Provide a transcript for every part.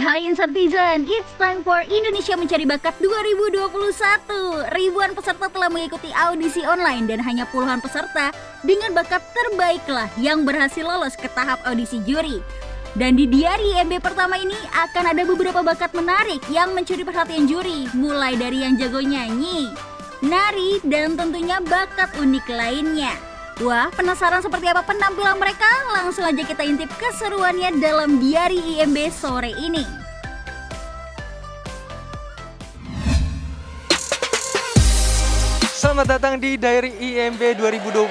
Hai Insertizen, it's time for Indonesia Mencari Bakat 2021. Ribuan peserta telah mengikuti audisi online dan hanya puluhan peserta dengan bakat terbaiklah yang berhasil lolos ke tahap audisi juri. Dan di diari IMB pertama ini akan ada beberapa bakat menarik yang mencuri perhatian juri, mulai dari yang jago nyanyi, nari, dan tentunya bakat unik lainnya. Wah, penasaran seperti apa penampilan mereka? Langsung aja kita intip keseruannya dalam diari IMB sore ini. Selamat datang di Diary IMB 2021.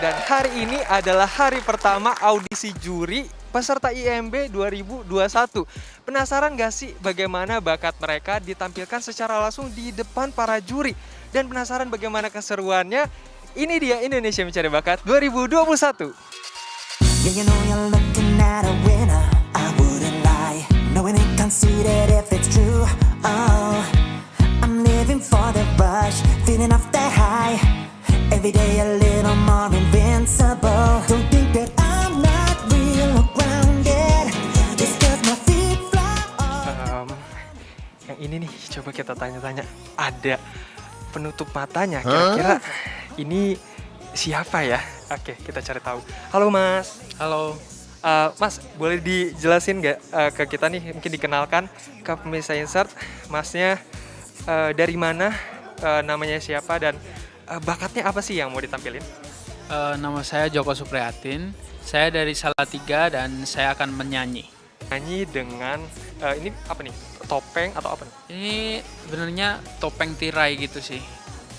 Dan hari ini adalah hari pertama audisi juri peserta IMB 2021. Penasaran gak sih bagaimana bakat mereka ditampilkan secara langsung di depan para juri? Dan penasaran bagaimana keseruannya? Ini dia Indonesia Mencari Bakat 2021. Yeah, you know you're looking at a winner. I wouldn't lie, knowing it conceited if it's true. Oh, I'm living for the rush, feeling off that high. Every day a little more invincible. Don't think that I'm not real or grounded. Just cause my feet fly off. Yang ini nih, coba kita tanya-tanya. Ada penutup matanya, kira-kira ini siapa ya? Oke, kita cari tahu. Halo Mas. Halo. Mas, boleh dijelasin nggak ke kita nih, mungkin dikenalkan ke pemirsa Insert, Masnya dari mana, namanya siapa, dan bakatnya apa sih yang mau ditampilin? Nama saya Joko Supriyatin. Saya dari Salatiga dan saya akan menyanyi. Nyanyi dengan, ini apa nih, topeng atau apa nih? Ini sebenarnya topeng tirai gitu sih,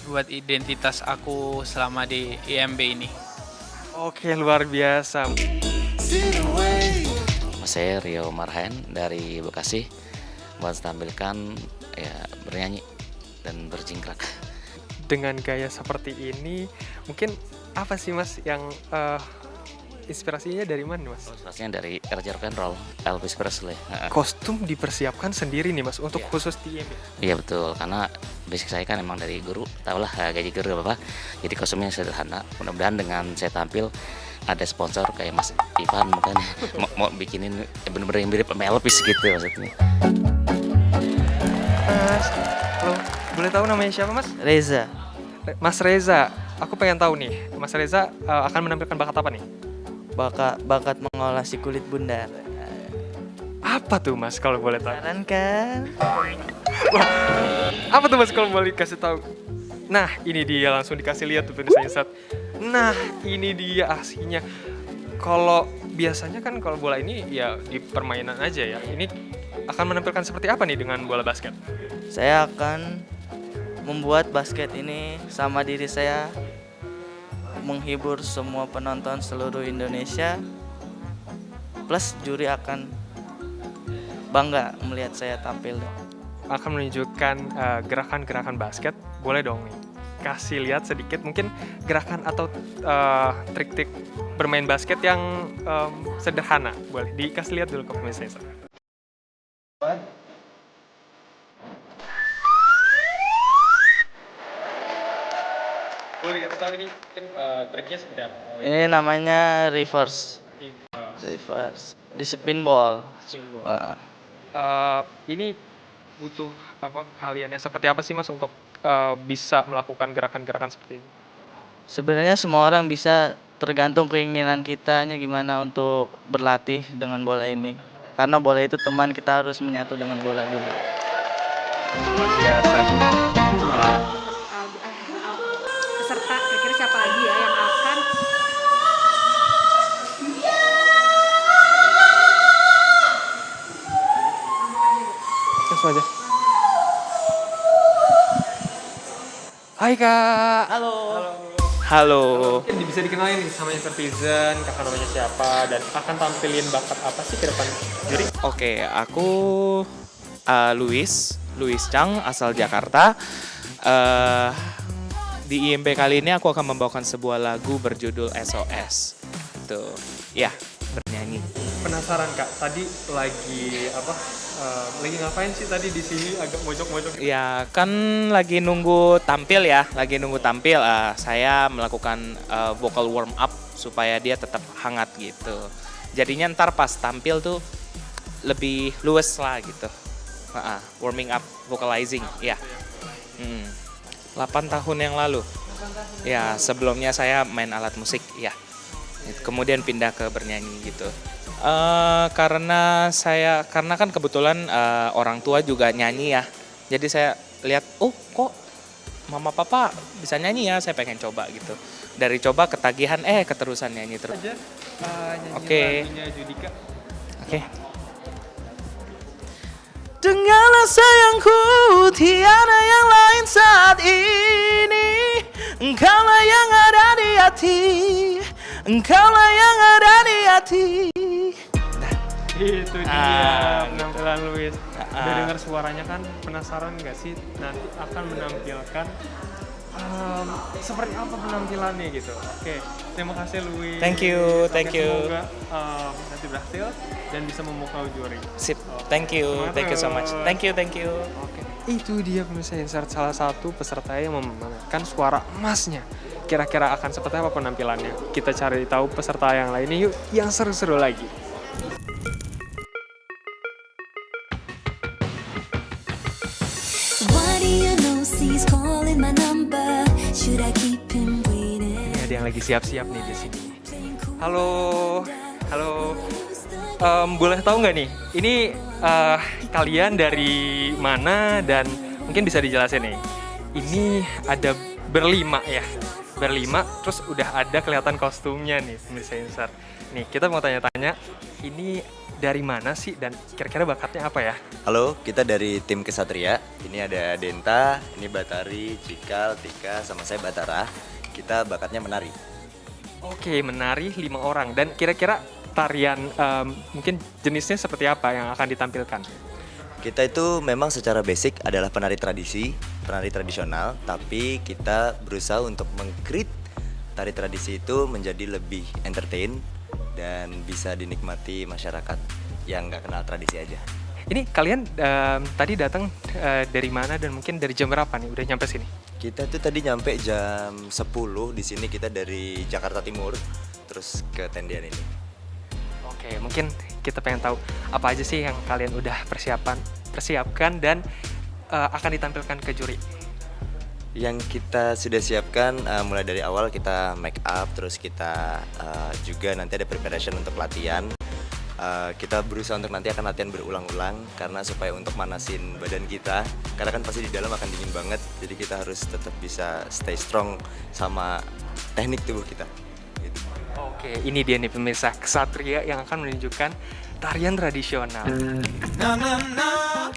buat identitas aku selama di IMB ini. Oke, luar biasa. Saya Rio Marhen dari Bekasi, buat tampilkan ya bernyanyi dan berjingkrak. Dengan gaya seperti ini, mungkin apa sih Mas yang inspirasinya dari mana Mas? Inspirasinya dari kerja rock and roll, Elvis Presley. Kostum dipersiapkan sendiri nih Mas untuk khusus di IMB? Iya betul, karena basic saya kan emang dari guru, tahulah gaji guru apa. Jadi kostumnya sederhana. Mudah-mudahan dengan saya tampil ada sponsor kayak Mas Ivan makanya mau bikinin bener-bener yang mirip sama Elvis gitu maksudnya. Mas, halo, boleh tahu namanya siapa Mas? Reza, Mas Reza, aku pengen tahu nih, Mas Reza akan menampilkan bakat apa nih? bakat mengolah si kulit bundar. Apa tuh Mas kalau boleh tahu? Saran kan? Apa tuh Mas kalau boleh kasih tahu? Nah, ini dia, langsung dikasih lihat tuh pemirsa Insert. Nah, ini dia aslinya. Kalau biasanya kan kalau bola ini ya di permainan aja ya. Ini akan menampilkan seperti apa nih dengan bola basket? Saya akan membuat basket ini sama diri saya, menghibur semua penonton seluruh Indonesia, plus juri akan bangga melihat saya tampil. Akan menunjukkan gerakan-gerakan basket, boleh dong nih kasih lihat sedikit mungkin gerakan atau trik-trik bermain basket yang sederhana, boleh dikasih lihat dulu ke pemirsa. Boleh kita tahu ini triknya seperti apa? Ini namanya reverse di spin ball. Ini butuh apa kaliannya seperti apa sih Mas untuk bisa melakukan gerakan-gerakan seperti ini? Sebenarnya semua orang bisa, tergantung keinginan kitanya gimana untuk berlatih dengan bola ini. Karena bola itu teman, kita harus menyatu dengan bola dulu. Peserta kira-kira siapa lagi ya yang akan Langsung aja. Hai Kak. Halo. Halo. Mungkin bisa dikenalin nih sama Insertizen, kakak namanya siapa dan akan tampilin bakat apa sih ke depan juri? Oke, aku Louis Chang, asal Jakarta. Di IMB kali ini aku akan membawakan sebuah lagu berjudul SOS. Tuh, ya, bernyanyi. Penasaran Kak, tadi lagi apa? Lagi ngapain sih tadi di sini agak mojok-mojok? Ya, kan lagi nunggu tampil ya, saya melakukan vocal warm up supaya dia tetap hangat gitu. Jadinya ntar pas tampil tuh lebih luas lah gitu. Warming up, vocalizing, ya. 8 tahun yang lalu. Ya, sebelumnya saya main alat musik, ya. Kemudian pindah ke bernyanyi gitu. Karena kan kebetulan orang tua juga nyanyi ya. Jadi saya lihat, oh kok mama papa bisa nyanyi ya, saya pengen coba gitu. Dari coba ketagihan, keterusan nyanyi terus. Oke. Oke. Dengarlah sayangku, tiada yang lain saat ini. Engkaulah yang ada di hati, engkaulah yang ada di hati. Itu dia penampilan Luis. Udah dengar suaranya kan, penasaran nggak sih nanti akan menampilkan seperti apa penampilannya gitu. Oke, terima kasih Luis. Thank you. Semoga nanti berhasil dan bisa memukau juri. Sip, thank you so much. Thank you. Oke, itu dia pemirsa Insert, salah satu peserta yang memamerkan suara emasnya. Kira-kira akan seperti apa penampilannya? Kita cari tahu peserta yang lainnya yuk, yang seru-seru lagi. Ini ada yang lagi siap-siap nih di sini. Halo. Boleh tahu nggak nih, ini kalian dari mana dan mungkin bisa dijelasin nih. Ini ada berlima ya, terus udah ada kelihatan kostumnya nih pemirsa Insert. Nih kita mau tanya-tanya, ini dari mana sih dan kira-kira bakatnya apa ya? Halo, kita dari tim Kesatria. Ini ada Denta, ini Batari, Cikal, Tika, sama saya Batara. Kita bakatnya menari. Oke, menari 5 orang. Dan kira-kira tarian mungkin jenisnya seperti apa yang akan ditampilkan? Kita itu memang secara basic adalah penari tradisi, penari tradisional, tapi kita berusaha untuk meng-create tari tradisi itu menjadi lebih entertain dan bisa dinikmati masyarakat yang nggak kenal tradisi aja. Ini kalian tadi datang dari mana dan mungkin dari jam berapa nih udah nyampe sini? Kita tuh tadi nyampe jam 10 di sini, kita dari Jakarta Timur terus ke tendian ini. Oke, mungkin kita pengen tahu apa aja sih yang kalian udah persiapkan dan akan ditampilkan ke juri. Yang kita sudah siapkan mulai dari awal kita make up, terus kita juga nanti ada preparation untuk latihan. Kita berusaha untuk nanti akan latihan berulang-ulang karena supaya untuk manasin badan kita, karena kan pasti di dalam akan dingin banget, jadi kita harus tetap bisa stay strong sama teknik tubuh kita gitu. Oke, ini dia nih pemirsa, Kesatria yang akan menunjukkan tarian tradisional.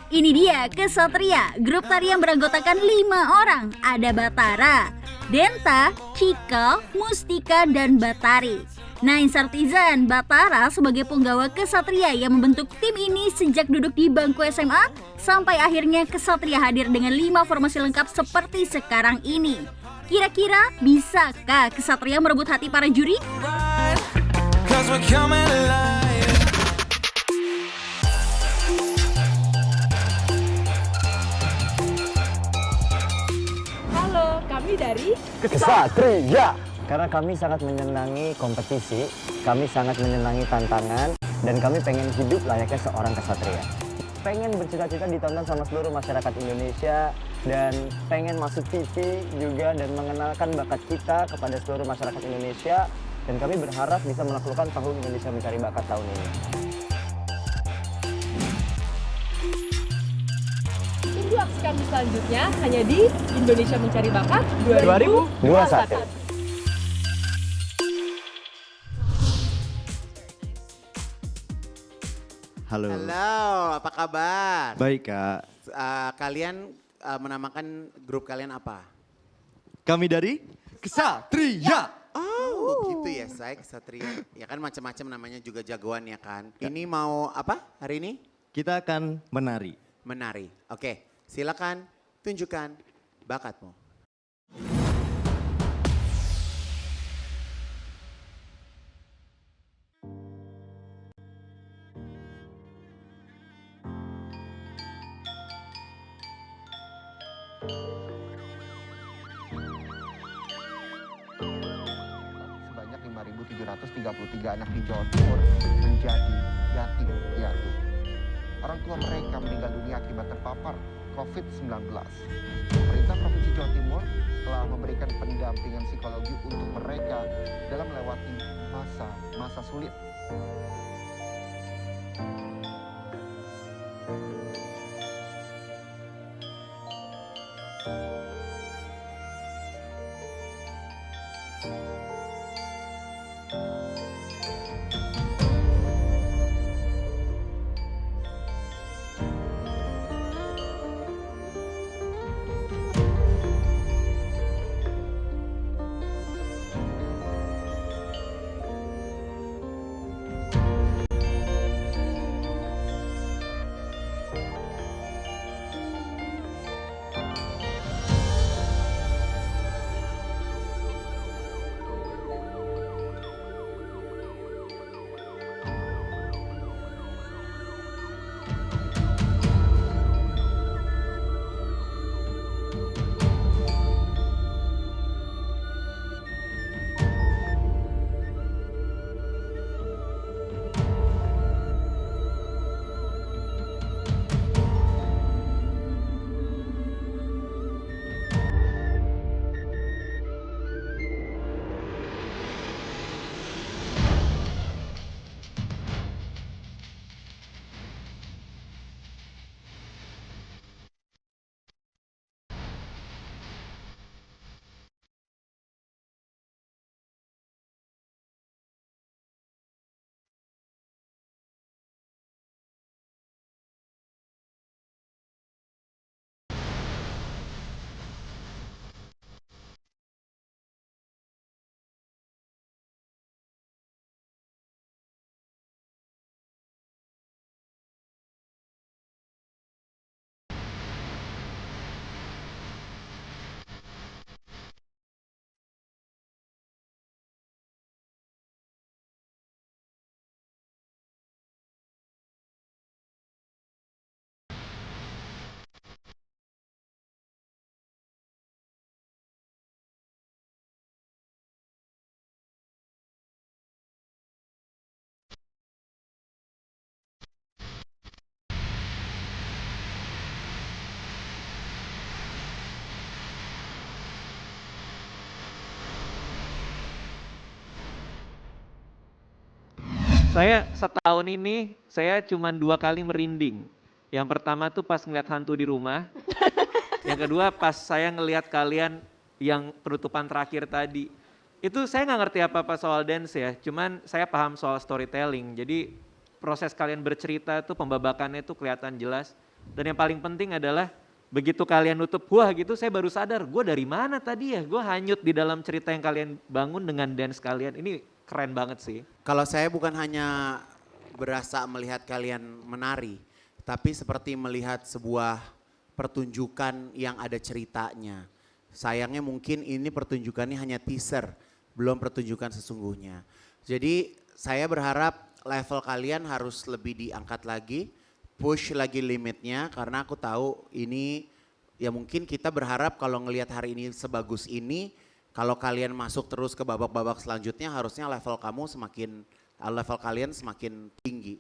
Ini dia Kesatria, grup tari yang beranggotakan 5 orang. Ada Batara, Denta, Cikal, Mustika, dan Batari. Nah, Insartizen, Batara sebagai punggawa Kesatria yang membentuk tim ini sejak duduk di bangku SMA sampai akhirnya Kesatria hadir dengan 5 formasi lengkap seperti sekarang ini. Kira-kira bisakah Kesatria merebut hati para juri? Halo, kami dari Kesatria. Karena kami sangat menyenangi kompetisi, kami sangat menyenangi tantangan, dan kami pengen hidup layaknya seorang kesatria. Pengen bercita-cita ditonton sama seluruh masyarakat Indonesia, dan pengen masuk TV juga dan mengenalkan bakat kita kepada seluruh masyarakat Indonesia, dan kami berharap bisa menaklukkan Tahun Indonesia Mencari Bakat tahun ini. Tunggu aksi kami selanjutnya hanya di Indonesia Mencari Bakat 2021. Halo, apa kabar? Baik, Kak. Kalian menamakan grup kalian apa? Kami dari Kesatria. Oh, gitu ya, saya Kesatria. Ya kan macam-macam namanya juga jagoan ya kan. Ini mau apa hari ini? Kita akan menari. Menari. Oke, silakan tunjukkan bakatmu. Sebanyak 5.733 anak di Jawa Timur menjadi yatim piatu. orang tua mereka meninggal dunia akibat terpapar COVID-19. Pemerintah Provinsi Jawa Timur telah memberikan pendampingan psikologi untuk mereka dalam melewati masa sulit. Saya setahun ini, saya cuma 2 kali merinding. Yang pertama tuh pas ngeliat hantu di rumah. Yang kedua pas saya ngeliat kalian yang penutupan terakhir tadi. Itu saya nggak ngerti apa-apa soal dance ya, cuman saya paham soal storytelling. Jadi proses kalian bercerita tuh pembabakannya tuh kelihatan jelas. Dan yang paling penting adalah begitu kalian nutup, wah gitu saya baru sadar, gue dari mana tadi ya? Gue hanyut di dalam cerita yang kalian bangun dengan dance kalian. Ini keren banget sih. Kalau saya bukan hanya berasa melihat kalian menari, tapi seperti melihat sebuah pertunjukan yang ada ceritanya. Sayangnya mungkin ini pertunjukannya hanya teaser, belum pertunjukan sesungguhnya. Jadi saya berharap level kalian harus lebih diangkat lagi, push lagi limitnya, karena aku tahu ini ya mungkin kita berharap kalau ngelihat hari ini sebagus ini, kalau kalian masuk terus ke babak-babak selanjutnya harusnya level kalian semakin tinggi.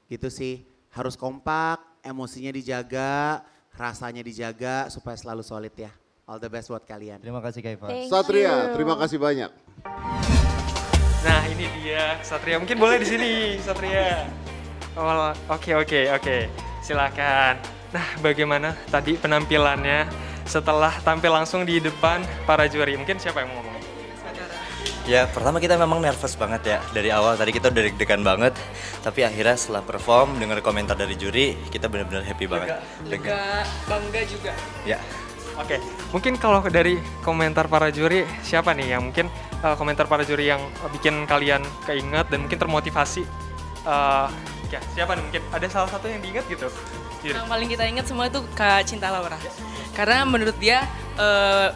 Gitu sih, harus kompak, emosinya dijaga, rasanya dijaga supaya selalu solid ya. All the best buat kalian. Terima kasih Kak Ivan. Satria, terima kasih banyak. Nah ini dia Satria, mungkin boleh di sini Satria. Oh, oke, silakan. Nah bagaimana tadi penampilannya setelah tampil langsung di depan para juri? Mungkin siapa yang mau ngomong? Ya pertama kita memang nervous banget ya, dari awal tadi kita udah deg-degan banget, tapi akhirnya setelah perform, dengar komentar dari juri, kita benar-benar happy banget. Juga bangga juga. Ya. Oke, mungkin kalau dari komentar para juri, siapa nih yang mungkin komentar para juri yang bikin kalian keinget dan mungkin termotivasi? Ya, siapa nih mungkin? Ada salah satu yang diingat gitu? Juri. Yang paling kita ingat semua itu Kak Cinta Laura. Karena menurut dia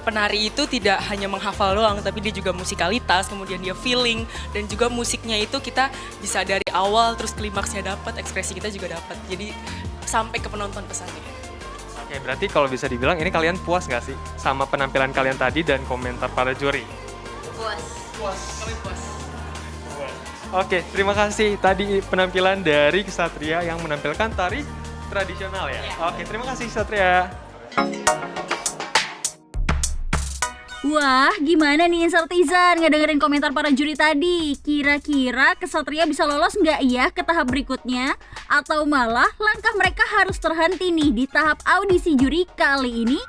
penari itu tidak hanya menghafal doang, tapi dia juga musikalitas, kemudian dia feeling, dan juga musiknya itu kita bisa dari awal terus klimaksnya dapat, ekspresi kita juga dapat. Jadi sampai ke penonton pesannya. Oke, berarti kalau bisa dibilang ini kalian puas nggak sih sama penampilan kalian tadi dan komentar para juri? Puas. Kami puas. Oke, terima kasih tadi penampilan dari Ksatria yang menampilkan tari tradisional ya. Oke, terima kasih Ksatria. Wah, gimana nih Insertisan ngedengerin komentar para juri tadi? Kira-kira Ksatria bisa lolos nggak ya ke tahap berikutnya? Atau malah langkah mereka harus terhenti nih di tahap audisi juri kali ini?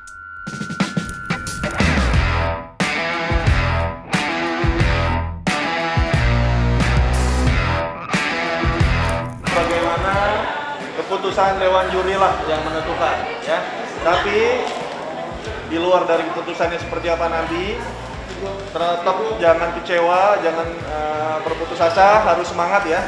Bagaimana keputusan Dewan Juri lah yang menentukan ya. Tapi di luar dari keputusannya seperti apa nanti, tetap jangan kecewa, jangan berputus asa, harus semangat ya.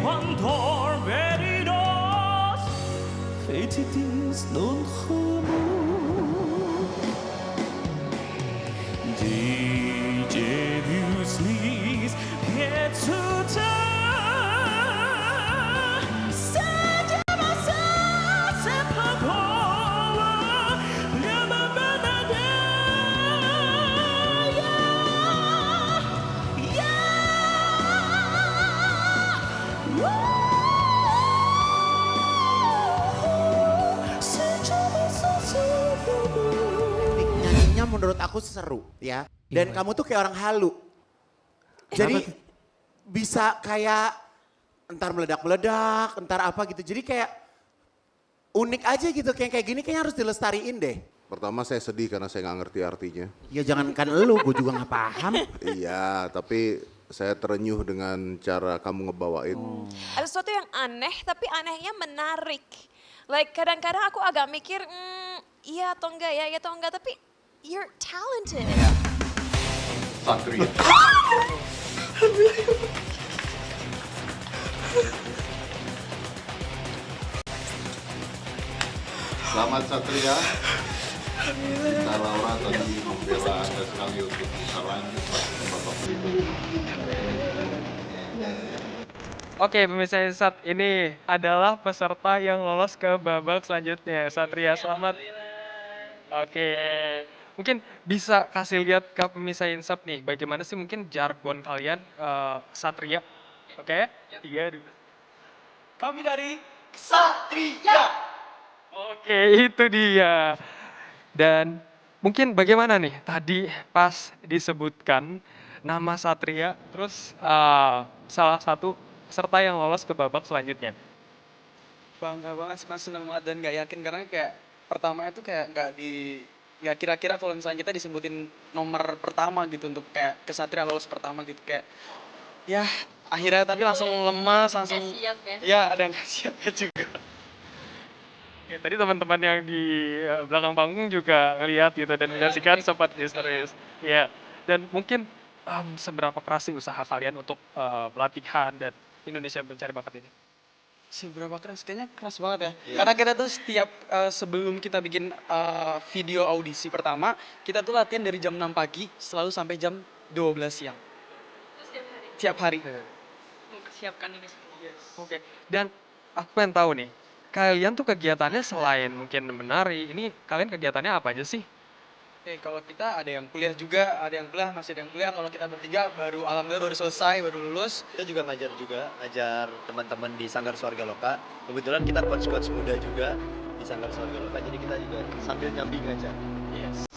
Quando veritas fetitis non homo DJ Muslis Pietuta Saja masa sepak bola Yamanada Nyanyinya menurut aku seru ya. Dan kamu tuh kayak orang halu. Jadi bisa kayak entar meledak-meledak, entar apa gitu. Jadi kayak unik aja gitu. Kayak gini kayaknya harus dilestariin deh. Pertama saya sedih karena saya nggak ngerti artinya. Ya jangankan elu, gue juga nggak paham. Iya, tapi saya terenyuh dengan cara kamu ngebawain. Ada sesuatu yang aneh, tapi anehnya menarik. Like kadang-kadang aku agak mikir, iya atau enggak ya, iya atau enggak, tapi you're talented. Satria. Selamat Satria. Kita Laura tadi membela Anda sekali untuk bisa lanjut ke babak berikutnya. Oke, pemirsa Insat, ini adalah peserta yang lolos ke babak selanjutnya. Satria, selamat. Oke, mungkin bisa kasih lihat ke pemirsa Insat nih, bagaimana sih mungkin jargon kalian Satria. Oke, 3, 2. Kami dari Satria. Oke, itu dia. Dan mungkin bagaimana nih, tadi pas disebutkan nama Satria, terus salah satu peserta yang lolos ke babak selanjutnya. Bangga banget sih, Mas, seneng banget dan gak yakin karena kayak pertama itu kayak nggak kira-kira kalau misalnya kita disebutin nomor pertama gitu untuk kayak Ksatria lolos pertama gitu kayak ya akhirnya tapi langsung lemas langsung siap ya? Ya ada yang gak siapnya juga. Ya, tadi teman-teman yang di belakang panggung juga ngelihat gitu dan menyaksikan sempat histeris. Ya, dan mungkin seberapa keras sih usaha kalian untuk pelatihan dan Indonesia Mencari Bakat ini? Seberapa keras? Kayaknya keras banget ya. Karena kita tuh setiap sebelum kita bikin video audisi pertama, kita tuh latihan dari jam 6 pagi selalu sampai jam 12 siang. Tiap hari. Mempersiapkan ini semua. Oke. Dan aku pengen tahu nih, kalian tuh kegiatannya selain mungkin menari, ini kalian kegiatannya apa aja sih? Kalau kita ada yang kuliah juga, ada yang kuliah, masih ada yang kuliah. Kalau kita bertiga alhamdulillah baru selesai, baru lulus. Kita juga ngajar teman-teman di Sanggar Swarga Loka. Kebetulan kita coach-coach muda juga di Sanggar Swarga Loka, jadi kita juga sambil nyambi ngajar. Yes.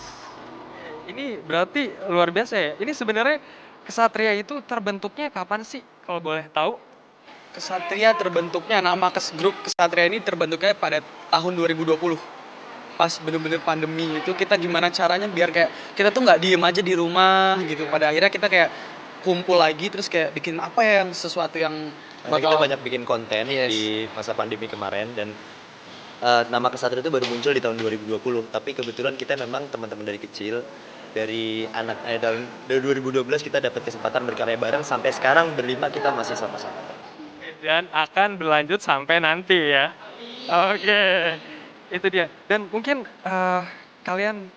Ini berarti luar biasa ya. Ini sebenarnya Ksatria itu terbentuknya kapan sih kalau boleh tahu? Ksatria terbentuknya, nama grup Ksatria ini terbentuknya pada tahun 2020. Pas bener-bener pandemi itu kita gimana caranya biar kayak kita tuh nggak diem aja di rumah gitu. Pada akhirnya kita kayak kumpul lagi terus kayak bikin apa ya yang sesuatu yang Makanya kita banyak bikin konten di masa pandemi kemarin dan nama Kesatria itu baru muncul di tahun 2020. Tapi kebetulan kita memang teman-teman dari kecil, dari dari 2012 kita dapat kesempatan berkarya bareng sampai sekarang berlima kita masih sama-sama. Dan akan berlanjut sampai nanti ya. Oke, itu dia. Dan mungkin kalian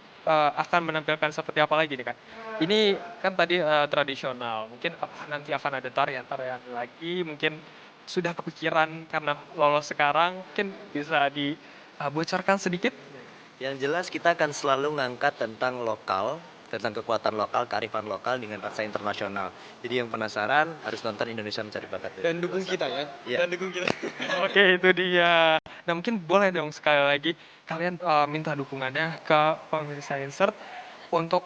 akan menampilkan seperti apa lagi nih Kak? Ini kan tadi tradisional, mungkin nanti akan ada tarian-tarian lagi, mungkin sudah kepikiran karena lolos sekarang, mungkin bisa dibocorkan sedikit? Yang jelas kita akan selalu ngangkat tentang lokal, tentang kekuatan lokal, kearifan lokal dengan rasa internasional. Jadi yang penasaran harus nonton Indonesia Mencari Bakat. Dan dukung kita ya. Iya. Dan dukung kita. Oke, itu dia. Nah, mungkin boleh dong sekali lagi kalian minta dukungannya ke pemirsa Insert untuk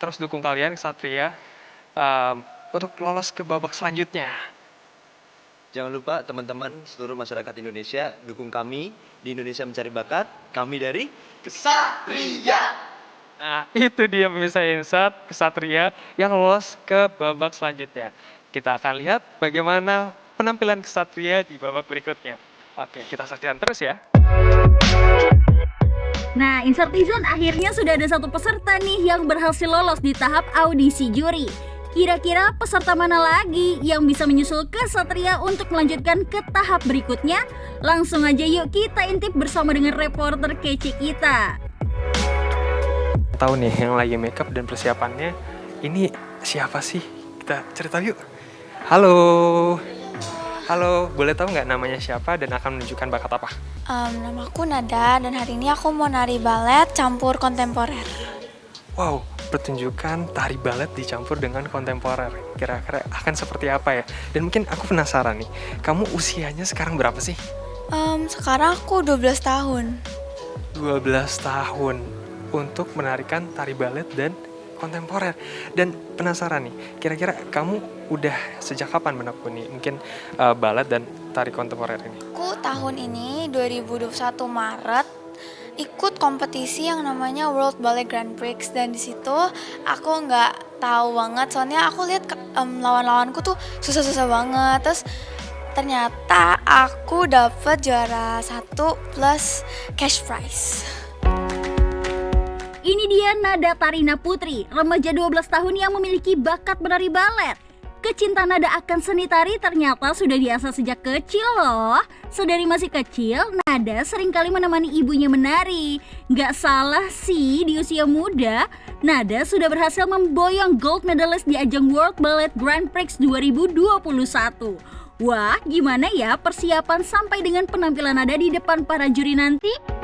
terus dukung kalian Kesatria untuk lolos ke babak selanjutnya. Jangan lupa teman-teman seluruh masyarakat Indonesia dukung kami di Indonesia Mencari Bakat. Kami dari Kesatria. Nah, itu dia pemirsa Insert Kesatria yang lolos ke babak selanjutnya. Kita akan lihat bagaimana penampilan Kesatria di babak berikutnya. Oke, kita saksikan terus ya. Nah, Insertizon akhirnya sudah ada satu peserta nih yang berhasil lolos di tahap audisi juri. Kira-kira peserta mana lagi yang bisa menyusul Kesatria untuk melanjutkan ke tahap berikutnya? Langsung aja yuk kita intip bersama dengan reporter kece kita. Tahu nih yang lagi makeup dan persiapannya, ini siapa sih? Kita cerita yuk. Halo. Halo, boleh tahu nggak namanya siapa dan akan menunjukkan bakat apa? Namaku Nada dan hari ini aku mau nari balet campur kontemporer. Wow, pertunjukan tari balet dicampur dengan kontemporer. Kira-kira akan seperti apa ya? Dan mungkin aku penasaran nih, kamu usianya sekarang berapa sih? Sekarang aku 12 tahun. 12 tahun untuk menarikan tari balet dan kontemporer. Dan penasaran nih, kira-kira kamu udah sejak kapan menekuni mungkin balet dan tari kontemporer ini? Aku tahun ini 2021 Maret ikut kompetisi yang namanya World Ballet Grand Prix dan di situ aku nggak tahu banget soalnya aku lihat lawan-lawanku tuh susah-susah banget, terus ternyata aku dapet juara 1 plus cash prize. Ini dia Nada Tarina Putri, remaja 12 tahun yang memiliki bakat menari balet. Kecintaan Nada akan seni tari ternyata sudah diasah sejak kecil loh. Sedari masih kecil, Nada seringkali menemani ibunya menari. Gak salah sih di usia muda, Nada sudah berhasil memboyong gold medalist di ajang World Ballet Grand Prix 2021. Wah, gimana ya persiapan sampai dengan penampilan Nada di depan para juri nanti?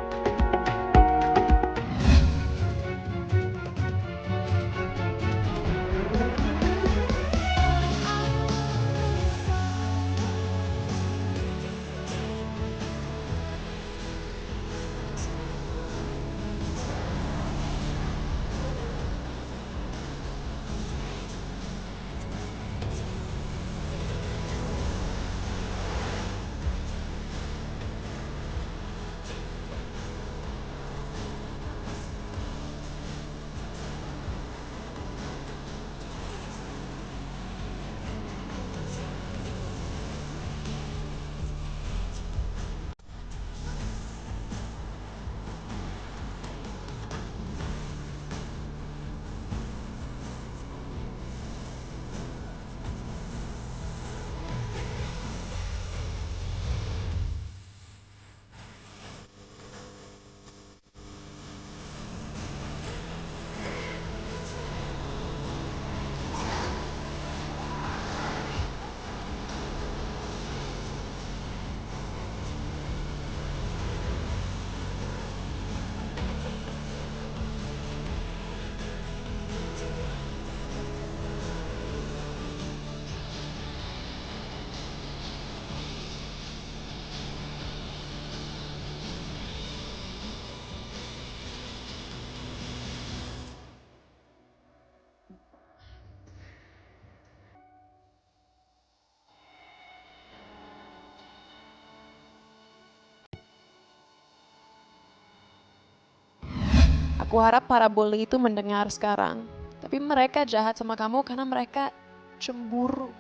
Aku harap para bully itu mendengar sekarang. Tapi mereka jahat sama kamu karena mereka cemburu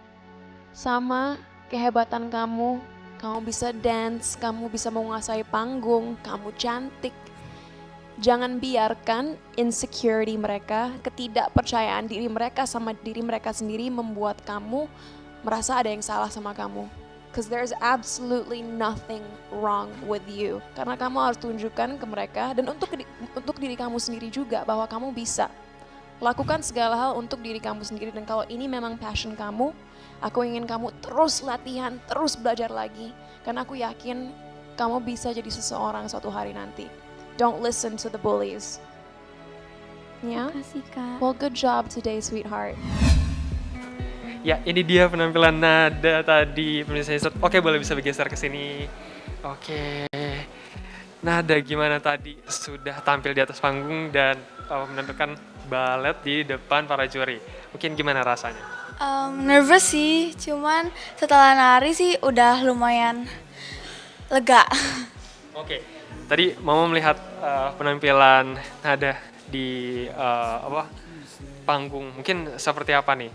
sama kehebatan kamu, kamu bisa dance, kamu bisa menguasai panggung, kamu cantik. Jangan biarkan insecurity mereka, ketidakpercayaan diri mereka sama diri mereka sendiri membuat kamu merasa ada yang salah sama kamu. Because there's absolutely nothing wrong with you. Karena kamu harus tunjukkan ke mereka dan untuk diri kamu sendiri juga bahwa kamu bisa. Lakukan segala hal untuk diri kamu sendiri dan kalau ini memang passion kamu, aku ingin kamu terus latihan, terus belajar lagi. Karena aku yakin kamu bisa jadi seseorang suatu hari nanti. Don't listen to the bullies. Ya? Makasih, Kak. Well, good job today, sweetheart. Ya, ini dia penampilan Nada tadi. Pemirsa Insert. Oke, boleh bisa bergeser ke sini. Oke. Nada gimana tadi? Sudah tampil di atas panggung dan menampilkan balet di depan para juri. Mungkin gimana rasanya? Nervous sih, cuman setelah nari sih udah lumayan lega. Oke, tadi Mama melihat penampilan Nada di panggung. Mungkin seperti apa nih?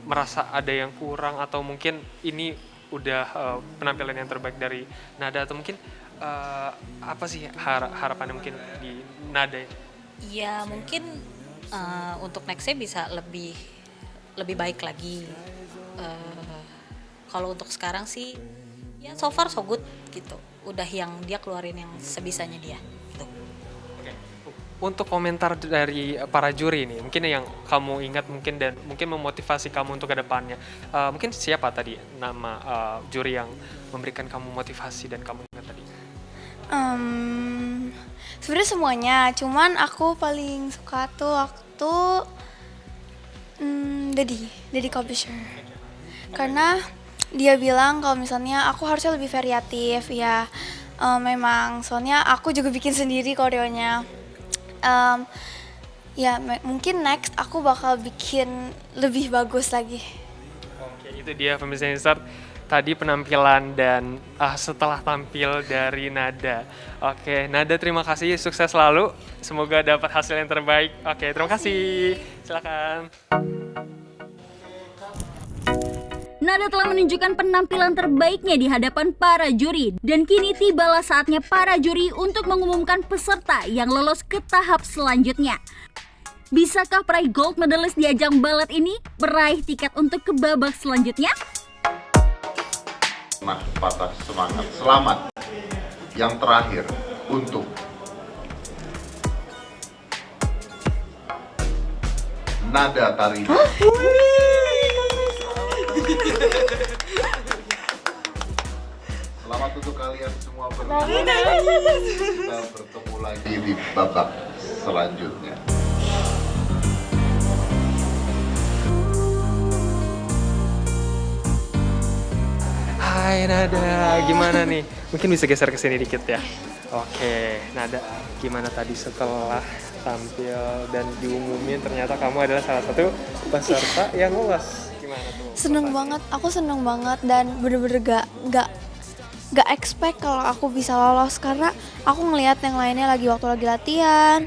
Merasa ada yang kurang atau mungkin ini udah penampilan yang terbaik dari Nada atau mungkin apa sih harapannya mungkin di Nada ini? Ya mungkin untuk nextnya bisa lebih baik lagi. Kalau untuk sekarang sih ya so far so good gitu. Udah yang dia keluarin yang sebisanya dia. Gitu. Oke. Untuk komentar dari para juri ini, mungkin yang kamu ingat mungkin dan mungkin memotivasi kamu untuk ke depannya. Mungkin siapa tadi nama juri yang memberikan kamu motivasi dan kamu ingat tadi? Sebenarnya semuanya, cuman aku paling suka tuh waktu Deddy Corbuzier. Karena dia bilang kalau misalnya aku harusnya lebih variatif ya. Memang soalnya aku juga bikin sendiri koreonya. Mungkin next aku bakal bikin lebih bagus lagi. Oke, itu dia pemirsa Insert. Tadi penampilan dan setelah tampil dari Nada. Oke, Nada terima kasih, sukses selalu. Semoga dapat hasil yang terbaik. Oke, terima kasih. Silakan. Nada telah menunjukkan penampilan terbaiknya di hadapan para juri. Dan kini tibalah saatnya para juri untuk mengumumkan peserta yang lolos ke tahap selanjutnya. Bisakah peraih gold medalist di ajang balet ini meraih tiket untuk ke babak selanjutnya? Patah semangat. Selamat. Yang terakhir untuk Nada Tari. Selamat untuk kalian semua berdua. Kita bertemu lagi di babak selanjutnya. Hai Nada, gimana nih? Mungkin bisa geser ke sini dikit ya. Oke, Nada, gimana tadi setelah tampil dan diumumin ternyata kamu adalah salah satu peserta yang lolos? Gimana tuh? Seneng banget, aku seneng banget dan bener-bener gak expect kalau aku bisa lolos karena aku ngelihat yang lainnya waktu lagi latihan,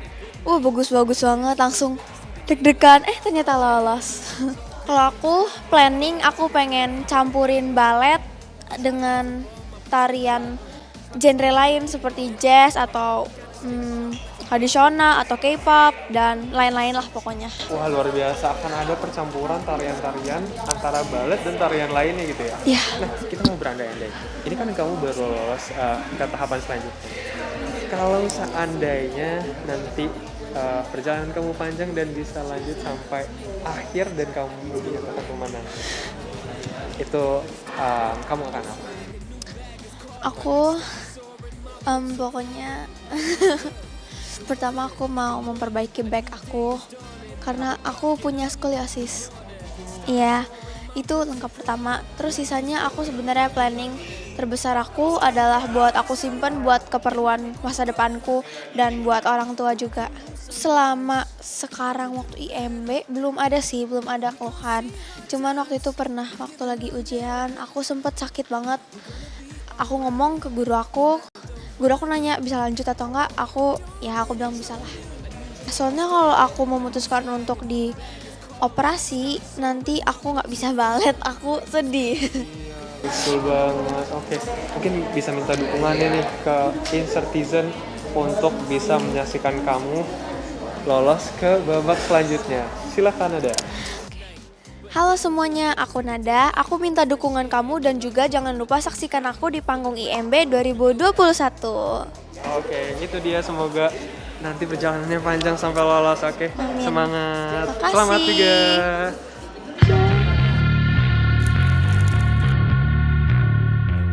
bagus-bagus banget, langsung deg-degan, ternyata lolos. Kalau aku planning, aku pengen campurin balet dengan tarian genre lain seperti jazz atau tradisional atau K-pop dan lain-lain lah pokoknya. Wah, luar biasa, akan ada percampuran tarian-tarian antara balet dan tarian lainnya gitu ya? Iya. Nah, kita mau berandai-andai. Ini kan kamu baru lolos ke tahapan selanjutnya. Kalau seandainya nanti perjalanan kamu panjang dan bisa lanjut sampai akhir dan kamu menyatakan pemenang, itu kamu akan apa? Aku pokoknya pertama aku mau memperbaiki back aku karena aku punya skoliosis. Iya, itu langkah pertama. Terus sisanya aku sebenarnya planning terbesar aku adalah buat aku simpen buat keperluan masa depanku dan buat orang tua juga. Selama sekarang waktu IMB belum ada keluhan. Cuman waktu itu pernah waktu lagi ujian aku sempet sakit banget. Aku ngomong ke guru aku nanya bisa lanjut atau enggak, aku bilang bisa lah. Soalnya kalau aku memutuskan untuk di operasi, nanti aku nggak bisa balet, aku sedih. Betul banget. Oke, mungkin bisa minta dukungannya nih ke Insertizen untuk bisa menyaksikan kamu lolos ke babak selanjutnya. Silahkan Nada. Halo semuanya, aku Nada. Aku minta dukungan kamu dan juga jangan lupa saksikan aku di panggung IMB 2021. Oke, itu dia, semoga nanti perjalanannya panjang sampai lolos. Oke, semangat. Terima kasih. Selamat juga.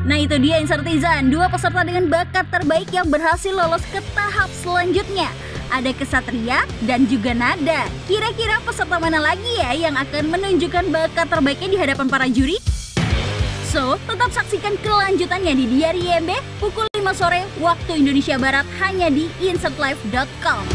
Nah itu dia Insertizen, 2 peserta dengan bakat terbaik yang berhasil lolos ke tahap selanjutnya. Ada Kesatria dan juga Nada. Kira-kira peserta mana lagi ya yang akan menunjukkan bakat terbaiknya di hadapan para juri? So, tetap saksikan kelanjutannya di Diari IMB pukul 5 sore waktu Indonesia Barat hanya di insertlive.com.